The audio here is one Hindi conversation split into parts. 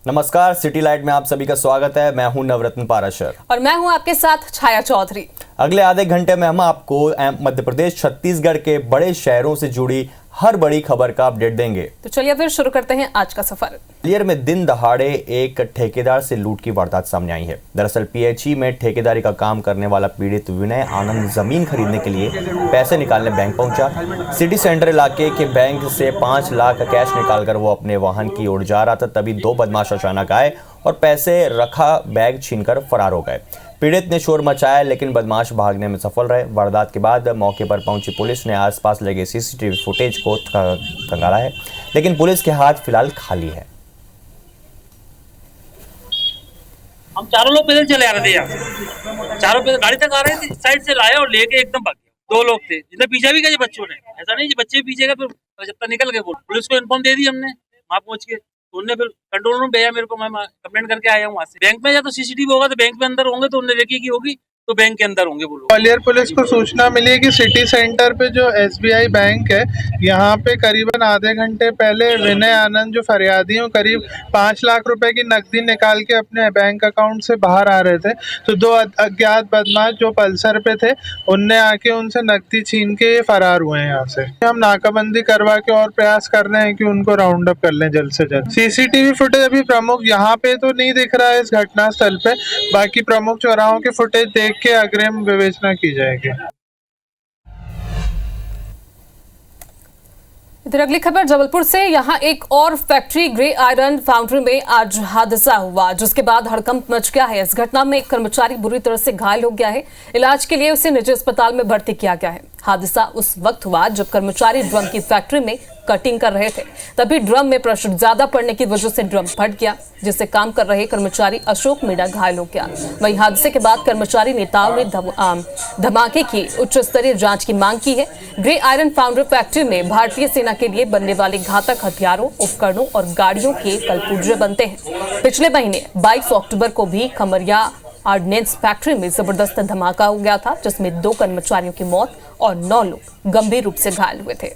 नमस्कार, सिटी लाइट में आप सभी का स्वागत है। मैं हूं नवरत्न पाराशर और मैं हूं आपके साथ छाया चौधरी। अगले आधे घंटे में हम आपको मध्य प्रदेश छत्तीसगढ़ के बड़े शहरों से जुड़ी हर बड़ी खबर का अपडेट देंगे। तो चलिए फिर शुरू करते हैं आज का सफर। ग्वालियर में दिन दहाड़े एक ठेकेदार से लूट की वारदात सामने आई है। दरअसल पीएचई में ठेकेदारी का काम करने वाला पीड़ित विनय आनंद जमीन खरीदने के लिए पैसे निकालने बैंक पहुंचा। सिटी सेंटर इलाके के बैंक से 5 लाख कैश निकालकर वो अपने वाहन की ओर जा रहा था, तभी 2 बदमाश अचानक आए और पैसे रखा बैग छीनकर फरार हो गए। पीड़ित ने शोर मचाया लेकिन बदमाश भागने में सफल रहे। वारदात के बाद मौके पर पहुंची पुलिस ने आसपास लगे सीसीटीवी फुटेज को खंगाला है, लेकिन पुलिस के हाथ फिलहाल खाली है। हम चारों लोग पैदल चले आ रहे थे, यहाँ चारों पैदल गाड़ी तक आ रहे थे, साइड से लाया और लेके एकदम भाग गया। 2 लोग थे जिन्हें पीछा भी किया बच्चों ने, ऐसा नहीं बच्चे पीछे गए, फिर जब तक निकल गए पुलिस को इन्फॉर्म दे दी हमने। वहाँ पहुंच के उनने फिर कंट्रोल रूम भेजा मेरे को, मैं कंप्लेंट करके आया हूँ वहाँ से। बैंक में या तो सीसीटीवी होगा तो बैंक में अंदर होंगे, तो उन्हें देखी की होगी तो बैंक के अंदर होंगे वो लोग। ग्वालियर पुलिस को सूचना मिली कि सिटी सेंटर पे जो एसबीआई बैंक है, यहाँ पे करीबन आधे घंटे पहले विनय आनंद जो फरियादी हैं करीब 5 लाख रुपए की नकदी निकाल के अपने बैंक अकाउंट से बाहर आ रहे थे, तो 2 अज्ञात बदमाश जो पल्सर पे थे उनने आके उनसे नकदी छीन के फरार हुए हैं। यहाँ से हम नाकाबंदी करवा के और प्रयास कर रहे हैं कि उनको राउंड अप कर लें जल्द से जल्द। सीसीटीवी फुटेज अभी प्रमुख यहाँ पे तो नहीं दिख रहा है इस घटना स्थल पे, बाकी प्रमुख चौराहों के फुटेज देख के अग्रिम विवेचना की जाएगी। इधर अगली खबर जबलपुर से। यहाँ एक और फैक्ट्री ग्रे आयरन फाउंड्री में आज हादसा हुआ, जिसके बाद हड़कंप मच गया है। इस घटना में एक कर्मचारी बुरी तरह से घायल हो गया है। इलाज के लिए उसे निजी अस्पताल में भर्ती किया गया है। हादसा उस वक्त हुआ जब कर्मचारी ड्रम की फैक्ट्री में कटिंग कर रहे थे, तभी ड्रम में प्रेशर ज्यादा पड़ने की वजह से ड्रम फट गया, जिससे काम कर रहे कर्मचारी अशोक मीणा घायल हो गया। वहीं हादसे के बाद कर्मचारी नेताओं ने धमाके की उच्च स्तरीय जांच की मांग की है। ग्रे आयरन फाउंड्री फैक्ट्री में भारतीय सेना के लिए बनने वाले घातक हथियारों, उपकरणों और गाड़ियों के कलपुर्जे बनते हैं। पिछले महीने 22 अक्टूबर को भी खमरिया ऑर्डिनेंस फैक्ट्री में जबरदस्त धमाका हो गया था, जिसमें 2 कर्मचारियों की मौत और 9 लोग गंभीर रूप से घायल हुए थे।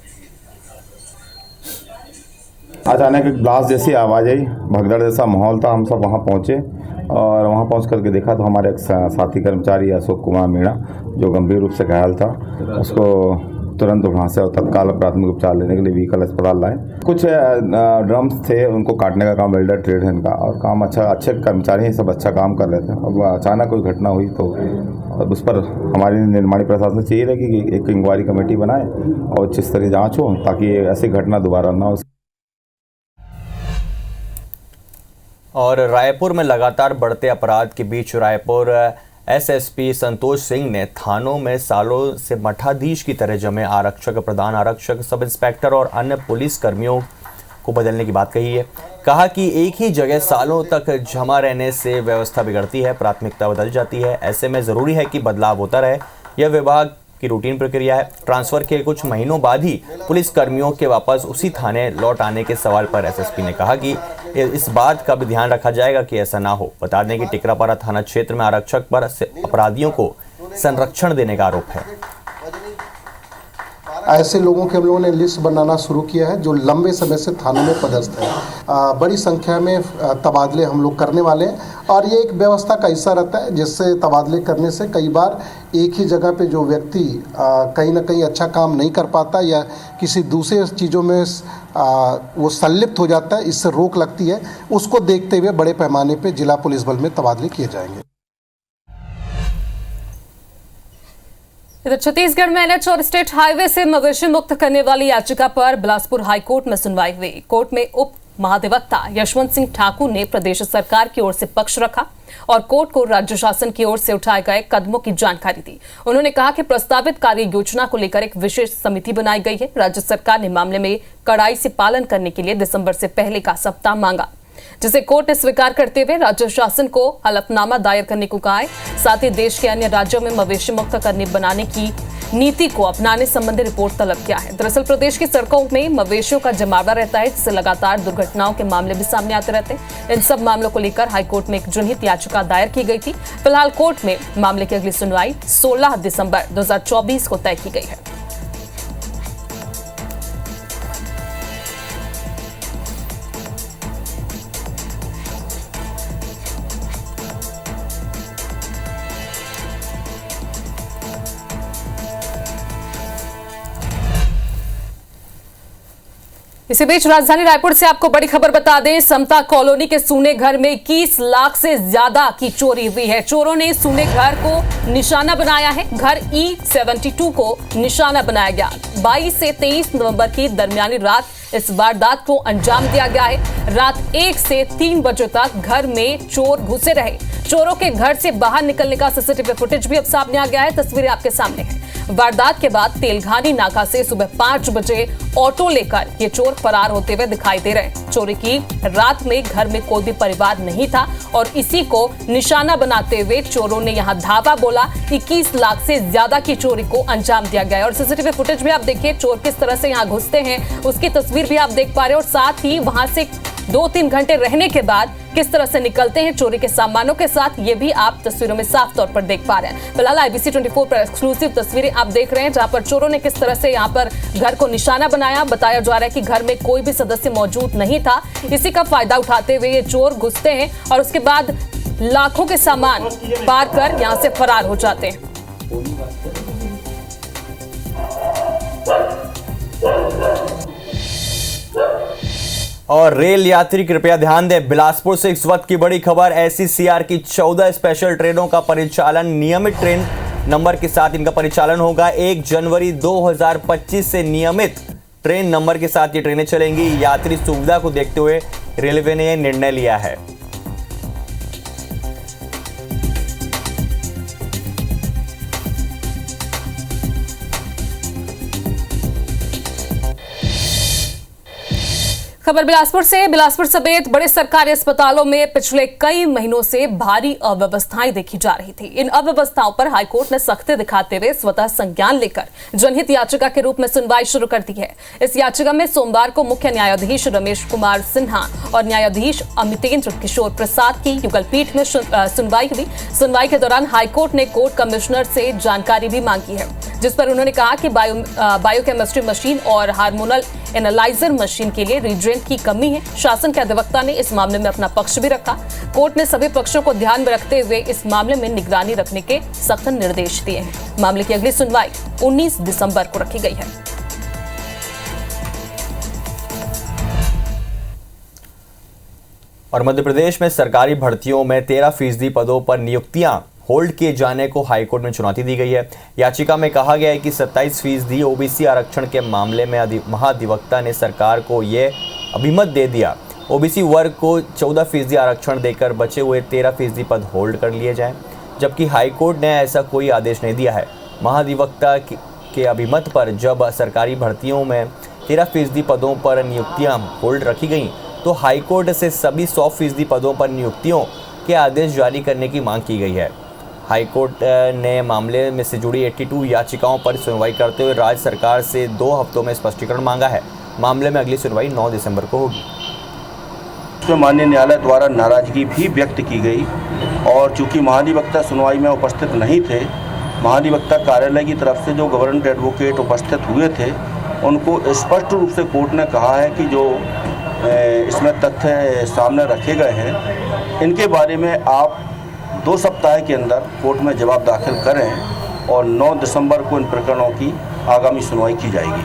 अचानक एक ब्लास्ट जैसी आवाज़ आई, भगदड़ जैसा माहौल था। हम सब वहाँ पहुँचे और वहाँ पहुँच करके देखा तो हमारे एक साथी कर्मचारी अशोक कुमार मीणा जो गंभीर रूप से घायल था, उसको तुरंत वहाँ से तत्काल प्राथमिक उपचार लेने के लिए व्हीकल अस्पताल लाए। कुछ ड्रम्स थे, उनको काटने का काम वेल्डर ट्रेड है इनका, और काम अच्छे कर्मचारी हैं, सब अच्छा काम कर रहे थे। अब अचानक कोई घटना हुई तो अब उस पर हमारी निर्माणी प्रशासन चाहिए लगी कि एक इंक्वायरी कमेटी बनाए और उच्च स्तरीय जाँच हो, ताकि ऐसी घटना दोबारा ना हो। और रायपुर में लगातार बढ़ते अपराध के बीच रायपुर एसएसपी संतोष सिंह ने थानों में सालों से मठाधीश की तरह जमे आरक्षक, प्रधान आरक्षक, सब इंस्पेक्टर और अन्य पुलिस कर्मियों को बदलने की बात कही है। कहा कि एक ही जगह सालों तक जमा रहने से व्यवस्था बिगड़ती है, प्राथमिकता बदल जाती है। ऐसे में ज़रूरी है कि बदलाव होता रहे। यह विभाग की रूटीन प्रक्रिया है। ट्रांसफर के कुछ महीनों बाद ही पुलिस कर्मियों के वापस उसी थाने लौट आने के सवाल पर एसएसपी ने कहा कि इस बात का भी ध्यान रखा जाएगा कि ऐसा ना हो। बता दें कि टिकरापारा थाना क्षेत्र में आरक्षक पर अपराधियों को संरक्षण देने का आरोप है। ऐसे लोगों के हम लोगों ने लिस्ट बनाना शुरू किया है जो लंबे समय से थानों में पदस्थ है। बड़ी संख्या में तबादले हम लोग करने वाले हैं और ये एक व्यवस्था का हिस्सा रहता है, जिससे तबादले करने से कई बार एक ही जगह पे जो व्यक्ति कहीं ना कहीं अच्छा काम नहीं कर पाता या किसी दूसरे चीज़ों में वो संलिप्त हो जाता है, इससे रोक लगती है। उसको देखते हुए बड़े पैमाने पर जिला पुलिस बल में तबादले किए जाएंगे। इधर छत्तीसगढ़ में एनएच और स्टेट हाईवे से मवेशी मुक्त करने वाली याचिका पर बिलासपुर हाईकोर्ट में सुनवाई हुई। कोर्ट में उप महाधिवक्ता यशवंत सिंह ठाकुर ने प्रदेश सरकार की ओर से पक्ष रखा और कोर्ट को राज्य शासन की ओर से उठाए गए कदमों की जानकारी दी। उन्होंने कहा कि प्रस्तावित कार्य योजना को लेकर एक विशेष समिति बनाई गई है। राज्य सरकार ने मामले में कड़ाई से पालन करने के लिए दिसंबर से पहले का सप्ताह मांगा, जिसे कोर्ट ने स्वीकार करते हुए राज्य शासन को हलफनामा दायर करने को कहा है। साथ ही देश के अन्य राज्यों में मवेशी मुक्त करने बनाने की नीति को अपनाने संबंधी रिपोर्ट तलब किया है। दरअसल प्रदेश की सड़कों में मवेशियों का जमावड़ा रहता है, जिससे लगातार दुर्घटनाओं के मामले भी सामने आते रहते हैं। इन सब मामलों को लेकर हाईकोर्ट में एक जनहित याचिका दायर की गई थी। फिलहाल कोर्ट में मामले की अगली सुनवाई 16 दिसंबर 2024 को तय की गई है। इसी बीच राजधानी रायपुर से आपको बड़ी खबर बता दें, समता कॉलोनी के सूने घर में 21 लाख से ज्यादा की चोरी हुई है। चोरों ने सूने घर को निशाना बनाया है। घर E72 को निशाना बनाया गया। 22 से 23 नवंबर की दरमियानी रात इस वारदात को अंजाम दिया गया है। रात 1 से 3 बजे तक घर में चोर घुसे रहे। चोरों के घर से बाहर निकलने का सीसीटीवी फुटेज भी अब सामने आ गया है। तस्वीरें आपके सामने हैं। वारदात के बाद तेलघानी नाका से सुबह 5 बजे ऑटो लेकर ये चोर फरार होते हुए दिखाई दे रहे हैं। चोरी की रात में घर में कोई भी परिवार नहीं था और इसी को निशाना बनाते हुए चोरों ने यहां धावा बोला। 21 लाख से ज्यादा की चोरी को अंजाम दिया गया है और सीसीटीवी फुटेज में आप देखिए चोर किस तरह से यहां घुसते हैं, उसकी तस्वीर भी आप देख पा रहे हैं और साथ ही वहां से 2-3 घंटे रहने के बाद किस तरह से निकलते हैं चोरी के सामानों के साथ, ये भी आप तस्वीरों में साफ तौर पर देख पा रहे हैं। फिलहाल IBC 24 पर एक्सक्लूसिव तस्वीरें आप देख रहे हैं जहां पर चोरों ने किस तरह से यहां पर घर को निशाना बनाया। बताया जा रहा है कि घर में कोई भी सदस्य मौजूद नहीं था। इसी का फायदा उठाते हुए ये चोर घुसते हैं और उसके बाद लाखों के सामान पार कर यहां से फरार हो जाते हैं। और रेल यात्री कृपया ध्यान दें, बिलासपुर से इस वक्त की बड़ी खबर। SECR की 14 स्पेशल ट्रेनों का परिचालन नियमित ट्रेन नंबर के साथ इनका परिचालन होगा। 1 जनवरी 2025 से नियमित ट्रेन नंबर के साथ ये ट्रेनें चलेंगी। यात्री सुविधा को देखते हुए रेलवे ने यह निर्णय लिया है। खबर बिलासपुर से। बिलासपुर समेत बड़े सरकारी अस्पतालों में पिछले कई महीनों से भारी अव्यवस्थाएं देखी जा रही थी। इन अव्यवस्थाओं पर हाईकोर्ट ने सख्ती दिखाते हुए स्वतः संज्ञान लेकर जनहित याचिका के रूप में सुनवाई शुरू कर दी है। इस याचिका में सोमवार को मुख्य न्यायाधीश रमेश कुमार सिन्हा और न्यायाधीश अमितेंद्र किशोर प्रसाद की युगल पीठ में सुनवाई हुई। सुनवाई के दौरान हाईकोर्ट ने कोर्ट कमिश्नर से जानकारी भी मांगी है, जिस पर उन्होंने कहा कि बायोकेमिस्ट्री मशीन और हार्मोनल एनालाइजर मशीन के लिए रीजेंट की कमी है। शासन के अधिवक्ता ने इस मामले में अपना पक्ष भी रखा। कोर्ट ने सभी पक्षों को ध्यान में रखते हुए इस मामले में निगरानी रखने के सख्त निर्देश दिए हैं। मामले की अगली सुनवाई 19 दिसंबर को रखी गई है। और मध्य प्रदेश में सरकारी भर्तियों में 13% पदों पर नियुक्तियां होल्ड किए जाने को हाईकोर्ट में चुनौती दी गई है। याचिका में कहा गया है कि 27% OBC आरक्षण के मामले में महाधिवक्ता ने सरकार को यह अभिमत दे दिया। OBC वर्ग को 14% आरक्षण देकर बचे हुए 13% पद होल्ड कर लिए जाएं, जबकि हाईकोर्ट ने ऐसा कोई आदेश नहीं दिया है। महाधिवक्ता के अभिमत पर जब सरकारी भर्तियों में 13% पदों पर नियुक्तियां होल्ड रखी गईं, तो हाईकोर्ट से सभी 100% पदों पर नियुक्तियों के आदेश जारी करने की मांग की गई है। हाईकोर्ट ने मामले में से जुड़ी 82 याचिकाओं पर सुनवाई करते हुए राज्य सरकार से 2 हफ्तों में स्पष्टीकरण मांगा है। मामले में अगली सुनवाई 9 दिसंबर को होगी। इसमें माननीय न्यायालय द्वारा नाराजगी भी व्यक्त की गई और चूंकि महाधिवक्ता सुनवाई में उपस्थित नहीं थे, महाधिवक्ता कार्यालय की तरफ से जो गवर्नमेंट एडवोकेट उपस्थित हुए थे, उनको स्पष्ट रूप से कोर्ट ने कहा है कि जो इसमें तथ्य सामने रखे गए हैं, इनके बारे में आप 2 सप्ताह के अंदर कोर्ट में जवाब दाखिल करें और 9 दिसंबर को इन प्रकरणों की आगामी सुनवाई की जाएगी।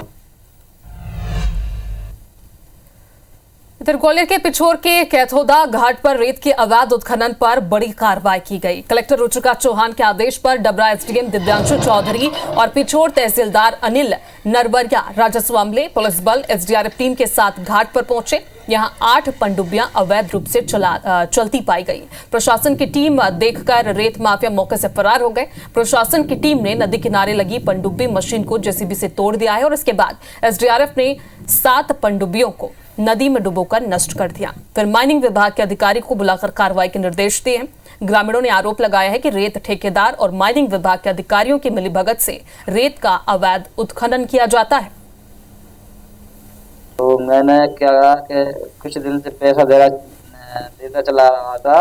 इधर ग्वालियर के पिछोर के कैथोदा घाट पर रेत के अवैध उत्खनन पर बड़ी कार्रवाई की गई। कलेक्टर रुचिका चौहान के आदेश पर डबरा SDM दिव्यांशु चौधरी और पिछोर तहसीलदार अनिल नरवरिया राजस्व अमले, पुलिस बल, SDRF टीम के साथ घाट पर पहुंचे। यहां 8 पनडुब्बियां अवैध रूप से चलती पाई गई। प्रशासन की टीम देखकर रेत माफिया मौके से फरार हो गए। प्रशासन की टीम ने नदी किनारे लगी पनडुब्बी मशीन को JCB से तोड़ दिया है और इसके बाद SDRF ने 7 पनडुब्बियों को नदी में डुबोकर नष्ट कर दिया। फिर माइनिंग विभाग के अधिकारी को बुलाकर कार्रवाई के निर्देश दिए हैं। ग्रामीणों ने आरोप लगाया है कि रेत ठेकेदार और माइनिंग विभाग के अधिकारियों की मिलीभगत से रेत का अवैध उत्खनन किया जाता है। तो मैंने क्या कहा कि कुछ दिन से पैसा देता चला रहा था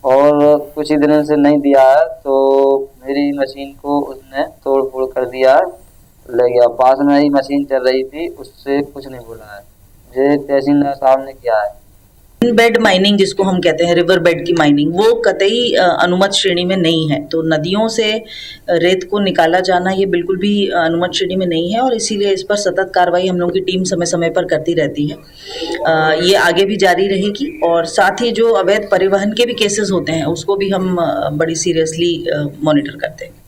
और कुछ ही दिनों से नहीं दिया है, तो मेरी मशीन को उसने तोड़ फोड़ कर दिया, ले गया। पास में ही मशीन चल रही थी, उससे कुछ नहीं बोला है। ये तहसीलदार साहब ने किया है। बेड माइनिंग जिसको हम कहते हैं, रिवर बेड की माइनिंग, वो कतई अनुमत श्रेणी में नहीं है। तो नदियों से रेत को निकाला जाना ये बिल्कुल भी अनुमत श्रेणी में नहीं है और इसीलिए इस पर सतत कार्रवाई हम लोगों की टीम समय समय पर करती रहती है। ये आगे भी जारी रहेगी और साथ ही जो अवैध परिवहन के भी केसेस होते हैं उसको भी हम बड़ी सीरियसली मॉनिटर करते हैं।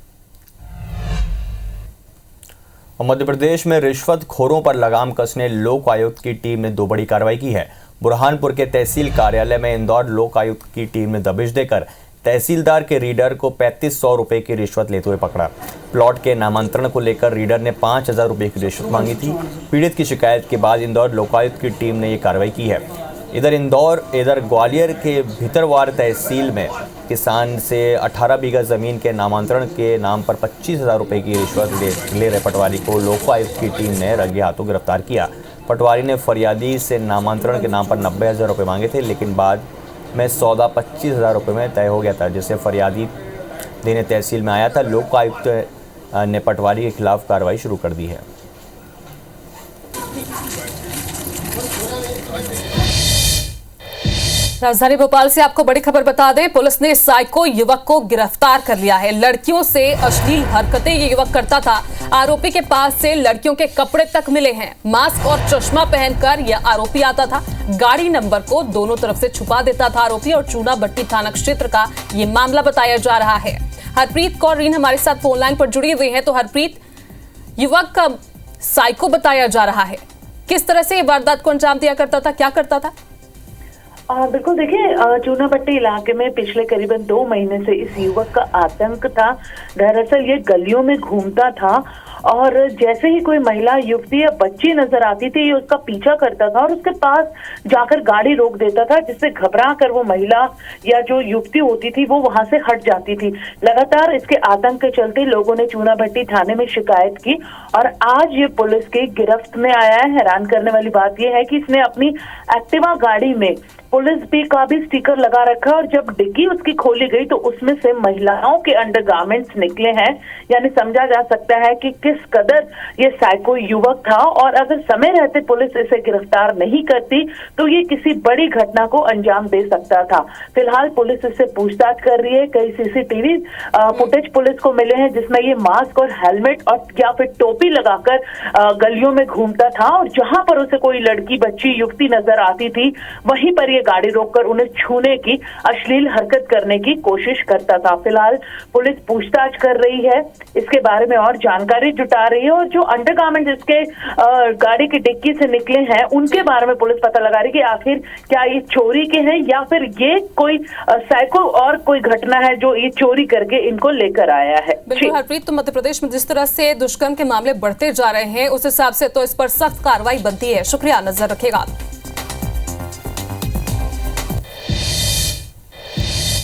मध्य प्रदेश में रिश्वतखोरों पर लगाम कसने लोक आयुक्त की टीम ने 2 बड़ी कार्रवाई की है। बुरहानपुर के तहसील कार्यालय में इंदौर लोक आयुक्त की टीम ने दबिश देकर तहसीलदार के रीडर को 3500 रुपए की रिश्वत लेते हुए पकड़ा। प्लॉट के नामांतरण को लेकर रीडर ने 5000 रुपए की रिश्वत मांगी थी। पीड़ित की शिकायत के बाद इंदौर लोकायुक्त की टीम ने ये कार्रवाई की है। इधर ग्वालियर के भितरवार तहसील में किसान से 18 बीघा जमीन के नामांतरण के नाम पर 25,000 रुपए की रिश्वत ले रहे पटवारी को लोकायुक्त की टीम ने रंगे हाथों गिरफ्तार किया। पटवारी ने फरियादी से नामांतरण के नाम पर 90,000 रुपये मांगे थे, लेकिन बाद में सौदा 25,000 रुपये में तय हो गया था, जिसे फरियादी देने तहसील में आया था। लोकायुक्त ने पटवारी के खिलाफ कार्रवाई शुरू कर दी है। राजधानी भोपाल से आपको बड़ी खबर बता दें, पुलिस ने साइको युवक को गिरफ्तार कर लिया है। लड़कियों से अश्लील हरकतें ये युवक करता था। आरोपी के पास से लड़कियों के कपड़े तक मिले हैं। मास्क और चश्मा पहनकर यह आरोपी आता था। गाड़ी नंबर को दोनों तरफ से छुपा देता था आरोपी और चूना भट्टी थाना क्षेत्र का ये मामला बताया जा रहा है। हरप्रीत कौर रीन हमारे साथ फोन लाइन पर जुड़ी हुई है। तो हरप्रीत, युवक का साइको बताया जा रहा है, किस तरह से ये वारदात को अंजाम दिया करता था, क्या करता था? बिल्कुल, देखिए, चूनाभट्टी इलाके में पिछले करीबन 2 महीने से इस युवक का आतंक था। दरअसल ये गलियों में घूमता था और जैसे ही कोई महिला, युवती या बच्ची नजर आती थी, ये उसका पीछा करता था और उसके पास जाकर गाड़ी रोक देता था, जिससे घबरा कर वो महिला या जो युवती होती थी वो वहां से हट जाती थी। लगातार इसके आतंक के चलते लोगों ने चूनाभट्टी थाने में शिकायत की और आज ये पुलिस की गिरफ्त में आया है। हैरान करने वाली बात यह है कि इसने अपनी एक्टिवा गाड़ी में पुलिस का भी स्टिकर लगा रखा और जब डिग्गी उसकी खोली गई तो उसमें से महिलाओं के अंडरगारमेंट्स निकले हैं। यानी समझा जा सकता है कि किस कदर ये साइको युवक था और अगर समय रहते पुलिस इसे गिरफ्तार नहीं करती तो ये किसी बड़ी घटना को अंजाम दे सकता था। फिलहाल पुलिस इससे पूछताछ कर रही है। कई सीसीटीवी फुटेज पुलिस को मिले हैं जिसमें ये मास्क और हेलमेट और या फिर टोपी लगाकर गलियों में घूमता था और जहां पर उसे कोई लड़की, बच्ची, युवती नजर आती थी वहीं पर ये गाड़ी रोककर उन्हें छूने की, अश्लील हरकत करने की कोशिश करता था। फिलहाल पुलिस पूछताछ कर रही है, इसके बारे में और जानकारी जुटा रही है और जो अंडरगारमेंट इसके गाड़ी की डिक्की से निकले हैं उनके बारे में पुलिस पता लगा रही है कि आखिर क्या ये चोरी के हैं या फिर ये कोई साइको और कोई घटना है जो ये चोरी करके इनको लेकर आया है। बिल्कुल हरप्रीत, तो मध्य प्रदेश में जिस तरह से दुष्कर्म के मामले बढ़ते जा रहे हैं उस हिसाब से तो इस पर सख्त कार्रवाई बनती है। शुक्रिया, नजर रखेगा।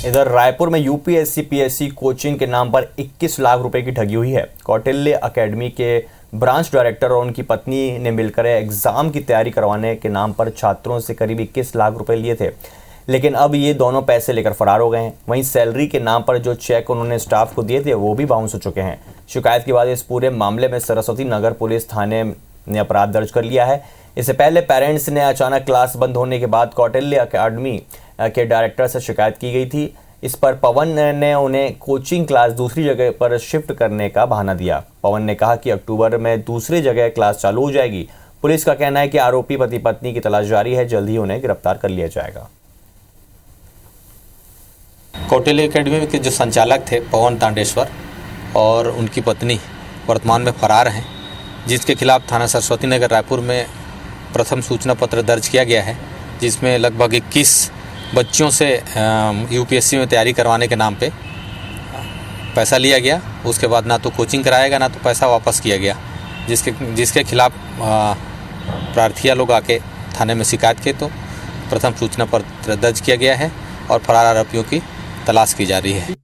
इधर रायपुर में यूपीएससी पीएससी कोचिंग के नाम पर 21 लाख रुपए की ठगी हुई है। कौटिल्य एकेडमी के ब्रांच डायरेक्टर और उनकी पत्नी ने मिलकर एग्जाम की तैयारी करवाने के नाम पर छात्रों से करीब 21 लाख रुपए लिए थे, लेकिन अब ये दोनों पैसे लेकर फरार हो गए हैं। वहीं सैलरी के नाम पर जो चेक उन्होंने स्टाफ को दिए थे वो भी बाउंस हो चुके हैं। शिकायत के बाद इस पूरे मामले में सरस्वती नगर पुलिस थाने ने अपराध दर्ज कर लिया है। इससे पहले पेरेंट्स ने अचानक क्लास बंद होने के बाद कौटिल्य एकेडमी के डायरेक्टर से शिकायत की गई थी। इस पर पवन ने उन्हें कोचिंग क्लास दूसरी जगह पर शिफ्ट करने का बहाना दिया। पवन ने कहा कि अक्टूबर में दूसरी जगह क्लास चालू हो जाएगी। पुलिस का कहना है कि आरोपी पति पत्नी की तलाश जारी है, जल्द ही उन्हें गिरफ्तार कर लिया जाएगा। कौटिल्य एकेडमी के जो संचालक थे पवन तांडेश्वर और उनकी पत्नी वर्तमान में फरार हैं, जिसके खिलाफ थाना सरस्वती नगर रायपुर में प्रथम सूचना पत्र दर्ज किया गया है, जिसमें लगभग 21 बच्चियों से यूपीएससी में तैयारी करवाने के नाम पे पैसा लिया गया। उसके बाद ना तो कोचिंग कराया गया ना तो पैसा वापस किया गया, जिसके खिलाफ प्रार्थियां लोग आके थाने में शिकायत की तो प्रथम सूचना पत्र दर्ज किया गया है और फरार आरोपियों की तलाश की जा रही है।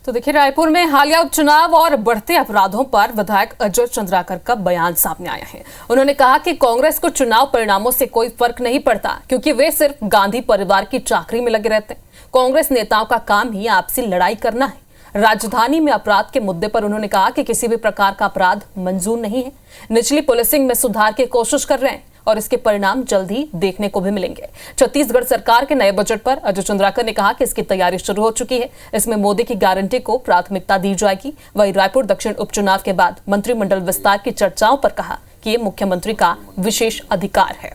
तो देखिए, रायपुर में हालिया उपचुनाव और बढ़ते अपराधों पर विधायक अजय चंद्राकर का बयान सामने आया है। उन्होंने कहा कि कांग्रेस को चुनाव परिणामों से कोई फर्क नहीं पड़ता, क्योंकि वे सिर्फ गांधी परिवार की चाकरी में लगे रहते हैं। कांग्रेस नेताओं का काम ही आपसी लड़ाई करना है। राजधानी में अपराध के मुद्दे पर उन्होंने कहा कि किसी भी प्रकार का अपराध मंजूर नहीं है। निचली पुलिसिंग में सुधार की कोशिश कर रहे हैं और इसके परिणाम जल्द ही देखने को भी मिलेंगे। छत्तीसगढ़ सरकार के नए बजट पर अजय चंद्राकर ने कहा कि इसकी तैयारी शुरू हो चुकी है। इसमें मोदी की गारंटी को प्राथमिकता दी जाएगी। वहीं रायपुर दक्षिण उपचुनाव के बाद मंत्रिमंडल विस्तार की चर्चाओं पर कहा कि ये मुख्यमंत्री का विशेष अधिकार है।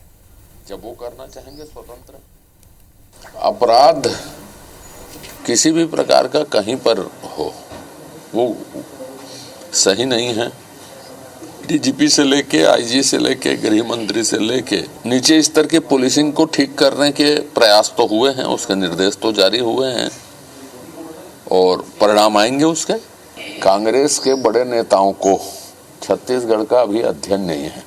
जब वो करना चाहेंगे स्वतंत्र। अपराध किसी भी प्रकार का कहीं पर हो वो सही नहीं है। डीजीपी से लेके आईजी से लेके गृह मंत्री से लेके नीचे स्तर के पुलिसिंग को ठीक करने के प्रयास तो हुए हैं, उसके निर्देश तो जारी हुए हैं और परिणाम आएंगे उसके। कांग्रेस के बड़े नेताओं को छत्तीसगढ़ का अभी अध्ययन नहीं है,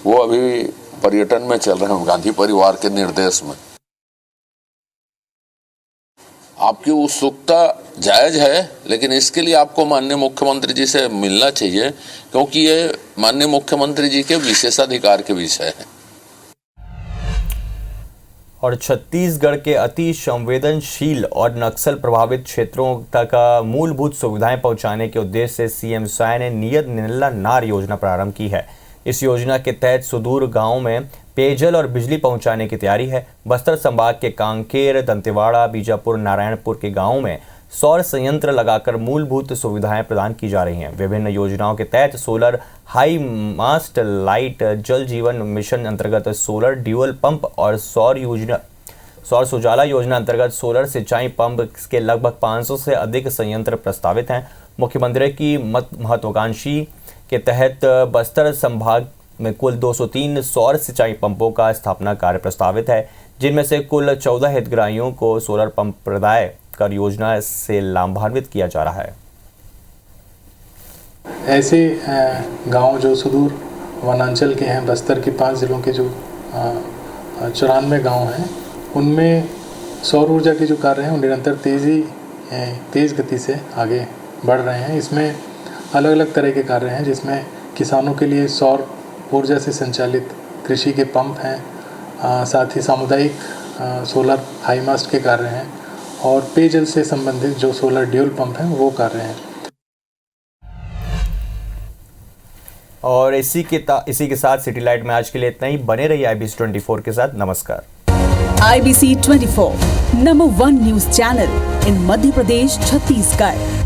वो अभी पर्यटन में चल रहे हैं गांधी परिवार के निर्देश में। आपकी उत्सुकता जायज है, लेकिन इसके लिए आपको माननीय मुख्यमंत्री जी से मिलना चाहिए, क्योंकि ये माननीय मुख्यमंत्री जी के विशेषाधिकार के विषय है। और छत्तीसगढ़ के अति संवेदनशील और नक्सल प्रभावित क्षेत्रों तक मूलभूत सुविधाएं पहुंचाने के उद्देश्य से सीएम साय ने नियत नीला नार योजना प्रारंभ की है। इस योजना के तहत सुदूर गांवों में पेयजल और बिजली पहुंचाने की तैयारी है। बस्तर संभाग के कांकेर, दंतेवाड़ा, बीजापुर, नारायणपुर के गांवों में सौर संयंत्र लगाकर मूलभूत सुविधाएं प्रदान की जा रही हैं। विभिन्न योजनाओं के तहत सोलर हाई मास्ट लाइट, जल जीवन मिशन अंतर्गत सोलर ड्यूअल पंप और सौर सुजाला योजना अंतर्गत सोलर सिंचाई पंप के लगभग 500 से अधिक संयंत्र प्रस्तावित हैं। मुख्यमंत्री की महत्वाकांक्षी के तहत बस्तर संभाग में कुल 203 सौर सिंचाई पंपों का स्थापना कार्य प्रस्तावित है, जिनमें से कुल 14 हितग्राहियों को सोलर पंप प्रदाय कर योजना से लाभान्वित किया जा रहा है। ऐसे गांव जो सुदूर वनांचल के हैं, बस्तर के 5 जिलों के जो 94 गांव हैं, उनमें सौर ऊर्जा के जो कार्य हैं वो निरंतर तेज़ गति से आगे बढ़ रहे हैं। इसमें अलग अलग तरह के कार्य हैं, जिसमें किसानों के लिए सौर ऊर्जा से संचालित कृषि के पंप हैं, साथ ही सामुदायिक सोलर हाई मास्ट के कार्य हैं और पेयजल से संबंधित जो सोलर ड्यूल पंप हैं वो कार्य हैं। और इसी के साथ सिटी लाइट में आज के लिए इतना ही। बने रहिए IBC 24 के साथ। नमस्कार। IBC 24 number 1 news channel in Madhya Pradesh, Chhattisgarh.